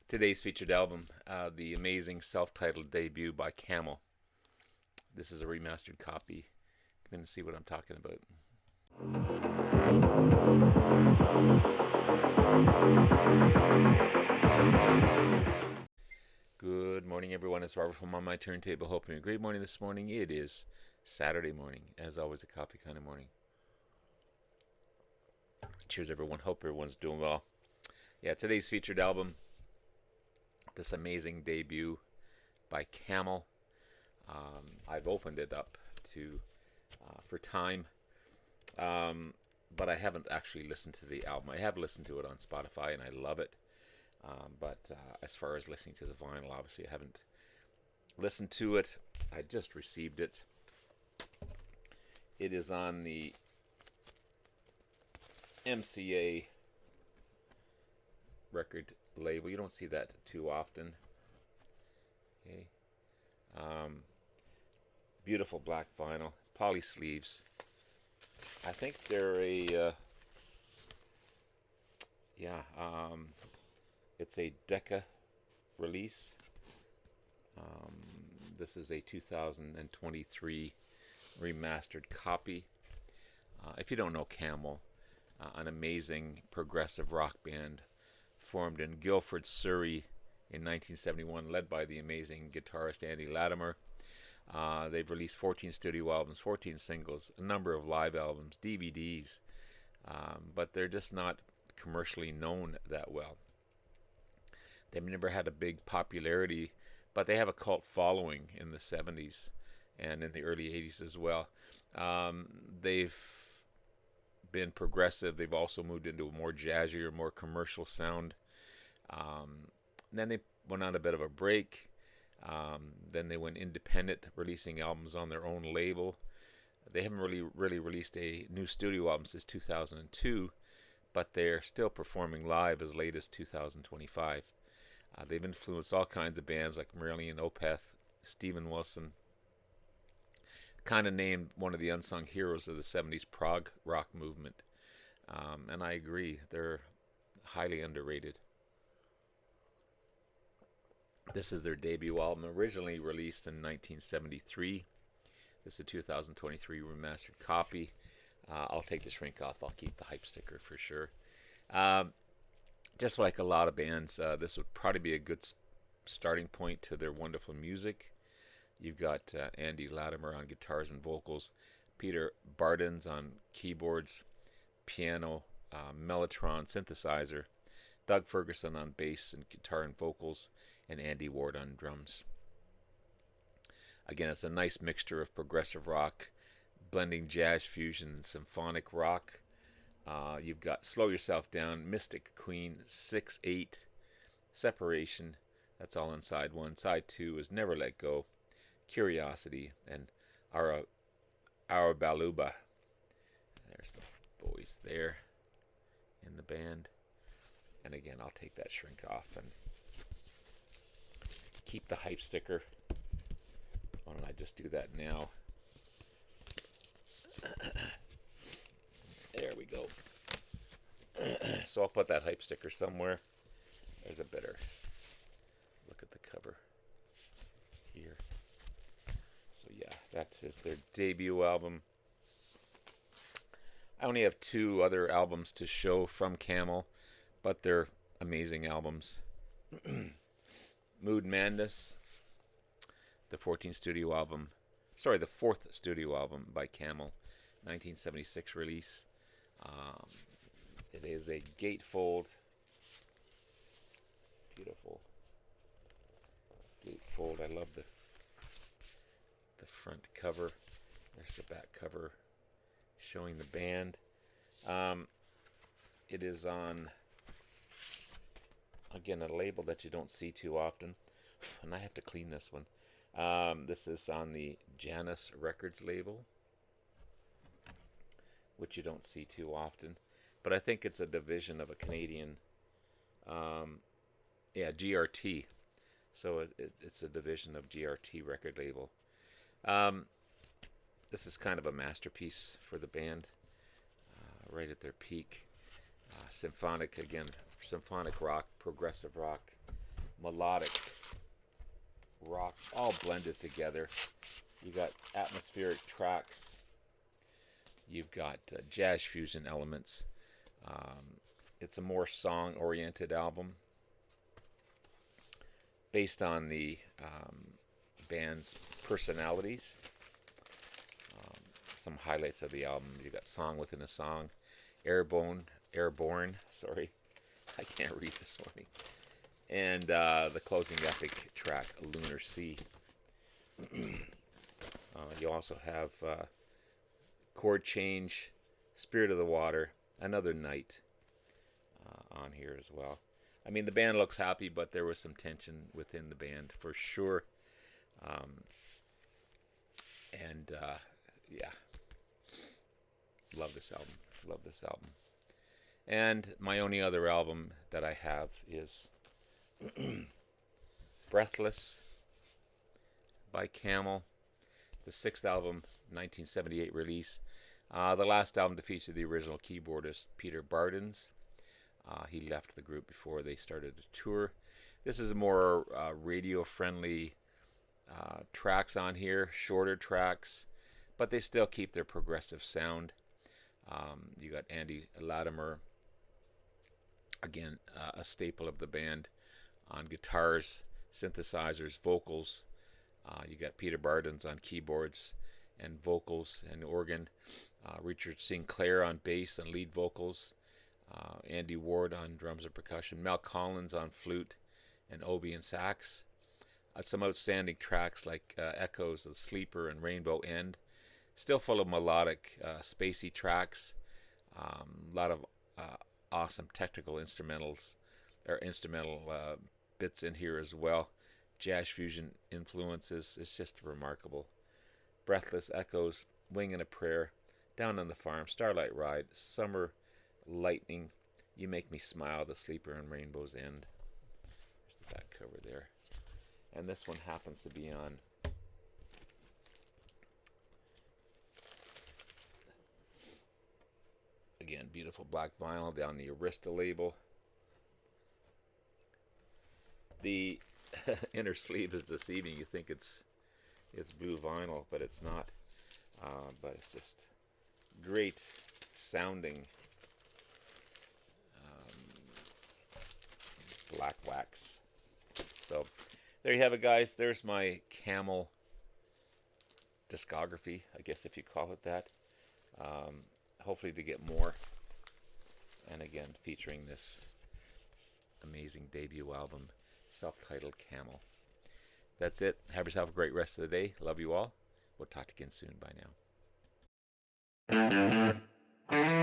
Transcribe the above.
Today's featured album, the amazing self-titled debut by Camel. This is a remastered copy. You're going to see what I'm talking about. Good morning, everyone. It's Robert from On My Turntable. Hoping a great morning this morning. It is Saturday morning, as always, a coffee kind of morning. Cheers, everyone. Hope everyone's doing well. Yeah, today's featured album, this amazing debut by Camel. I've opened it up to for time, but I haven't actually listened to the album. I have listened to it on Spotify, and I love it. But as far as listening to the vinyl, obviously I haven't listened to it. I just received it. It is on the MCA record label. You don't see that too often. Okay. Beautiful black vinyl, poly sleeves. I think they're a it's a Decca release. This is a 2023 remastered copy. If you don't know Camel, an amazing progressive rock band formed in Guildford, Surrey in 1971, led by the amazing guitarist Andrew Latimer. They've released 14 studio albums, 14 singles, a number of live albums, DVDs, but they're just not commercially known that well. They've never had a big popularity, but they have a cult following in the 70s and in the early 80s as well. They've been progressive. They've also moved into a more jazzier, more commercial sound. Then they went on a bit of a break. Then they went independent, releasing albums on their own label. They haven't really released a new studio album since 2002, but they're still performing live as late as 2025. They've influenced all kinds of bands like Marillion, Opeth, Steven Wilson. Kind of named one of the unsung heroes of the 70s prog rock movement. And I agree, they're highly underrated. This is their debut album, originally released in 1973. This is a 2023 remastered copy. I'll take the shrink off. I'll keep the hype sticker for sure. Just like a lot of bands, this would probably be a good starting point to their wonderful music. You've got Andy Latimer on guitars and vocals, Peter Bardens on keyboards, piano, mellotron, synthesizer, Doug Ferguson on bass and guitar and vocals, and Andy Ward on drums. Again, it's a nice mixture of progressive rock, blending jazz fusion and symphonic rock. You've got Slow Yourself Down, Mystic Queen, 6/8, Separation. That's all on side one. Side two is Never Let Go, Curiosity, and Our Baluba. There's the boys there in the band. And again, I'll take that shrink off and keep the hype sticker. Why don't I just do that now? There we go. So I'll put that hype sticker somewhere. There's a better look at the cover here. So yeah, that's their debut album. I only have 2 other albums to show from Camel, but they're amazing albums. Moonmadness, the 4th studio album by Camel, 1976 release. It is a gatefold, beautiful gatefold. I love the front cover. There's the back cover showing the band. It is on, again, a label that you don't see too often, and I have to clean this one. This is on the Janus Records label, which you don't see too often, but I think it's a division of a Canadian, GRT. So it's a division of GRT record label. This is kind of a masterpiece for the band, right at their peak. Symphonic rock, progressive rock. melodic rock all blended together. You got atmospheric tracks. You've got jazz fusion elements. It's a more song-oriented album based on the band's personalities. Some highlights of the album: you got "Song Within a Song," Airborne. Sorry, I can't read this morning. And the closing epic track, "Lunar Sea." You also have chord change, "Spirit of the Water," "Another Night" on here as well. I mean, the band looks happy, but there was some tension within the band for sure. Yeah, love this album. Love this album. And my only other album that I have is Breathless by Camel, the sixth album, 1978 release. The last album to feature the original keyboardist Peter Bardens. He left the group before they started a tour. This is more radio-friendly tracks on here, shorter tracks, but they still keep their progressive sound. You got Andrew Latimer, again, a staple of the band, on guitars, synthesizers, vocals. You got Peter Bardens on keyboards and vocals and organ. Richard Sinclair on bass and lead vocals. Andy Ward on drums and percussion. Mel Collins on flute and oboe and sax. Some outstanding tracks like Echoes of Sleeper and Rainbow End. Still full of melodic, spacey tracks. A lot of awesome technical instrumental bits in here as well. Jazz fusion influences. It's just remarkable. Breathless, Echoes, Wing and a Prayer, Down on the Farm, Starlight Ride, Summer Lightning, You Make Me Smile, The Sleeper, and Rainbow's End. There's the back cover there. And this one happens to be on again, beautiful black vinyl down the Arista label. The inner sleeve is deceiving. You think it's blue vinyl, but it's not. But it's just great sounding black wax. So there you have it, guys. There's my Camel discography, I guess, if you call it that. Hopefully to get more. And again, featuring this amazing debut album, self-titled Camel. That's it. Have yourself a great rest of the day. Love you all. We'll talk again soon. Bye now.